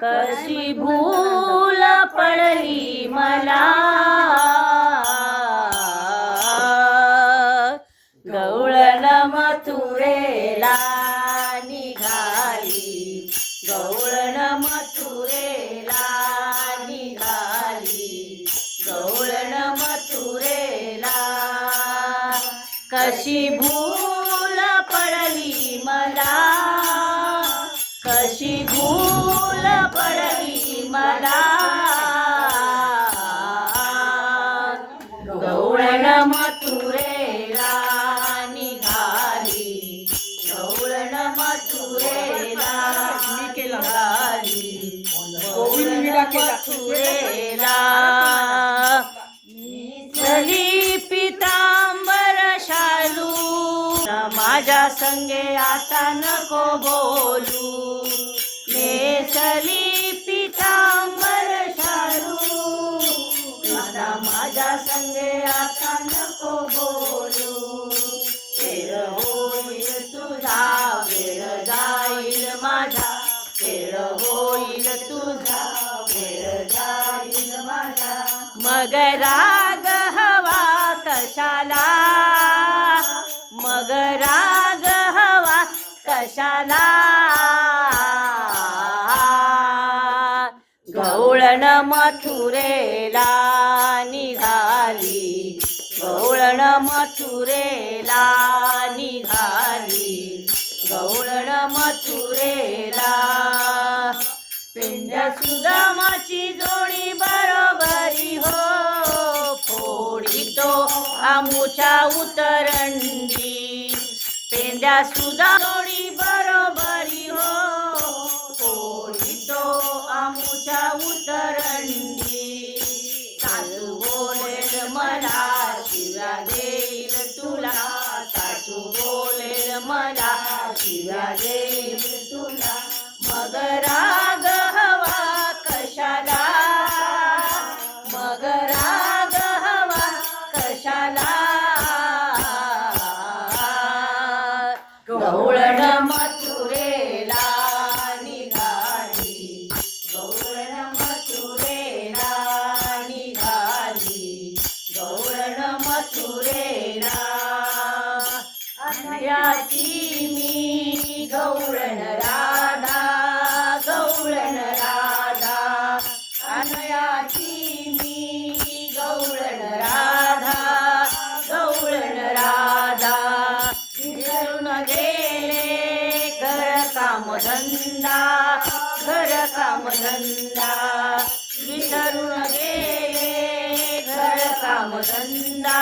कशी भूल पडली मला, गवळण मथुरेला निघाली, गवळण मथुरेला निघाली, गवळण मथुरेला. कशी भूल पडली मला, कशी भूल पडली मला, गवळण मथुरेला निघाली, गवळण मथुरेला निघाली, गवळण मथुरेला. चली पितांबर शालू, माझ्या संगे आता नको बोलू, नेसली पितांबर शालू, आता माझ्या संगे आता नको बोलू. खेळ होईल तुझा वेळ जाईल माझा, खेळ होईल तुझा वेळ जाईल माझा. मग राग हवा कशाला, मग राग हवा कशाला, गवळण मथुरेला निघाली, गवळण मथुरेला निघाली, गवळण मथुरेला. पेंड्या सुदामाची जोडी बरोबरी हो, फोडितो आमुच्या उतरंडी, पेंड्या सुदा जोडी बरोबरी हो, फोडितो आमुच्या उतरंडी. सासू बोलेल मला शिव्या देईल तुला, सासू बोलेल मला शिव्या देईल तुला. मग राग हवा कशाला, मग राग हवा कशाला, गवळण मथुरेला निघाली, गवळण मथुरेला निघाली, गवळण मथुरेला. अन्याची मी गवळण राधा, गवळण राधा, अन्याची मी गवळण राधा, गवळण राधा. विसरून गेले घर कामधंदा, घर कामधंदा, विसरून गेले घर कामधंदा,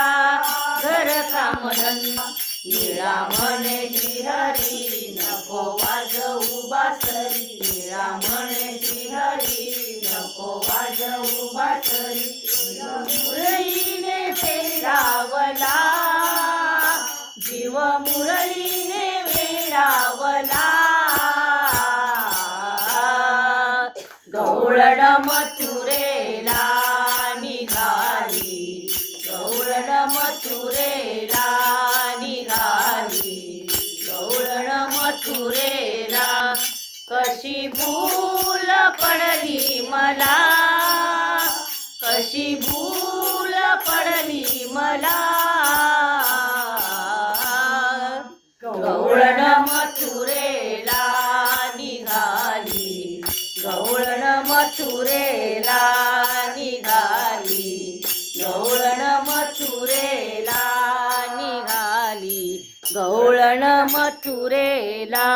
घर कामधंदा. निळा म्हणे श्रीहरी नको वाजवू बासरी, निळा म्हणे श्रीहरी नको वाजवू बासरी. मुरळीने फेरावला, जीव मुरळीने वेडावला, गवळण मथुरेला निघाली, गवळण मथुरेला निघाली, गवळण मथुरेला. कशी भूल पडली मला, कशी भूल पडली मला, गवळण मथुरेला निघाली, गवळण मथुरेला निघाली, गवळण मथुरेला निघाली, गवळण मथुरेला.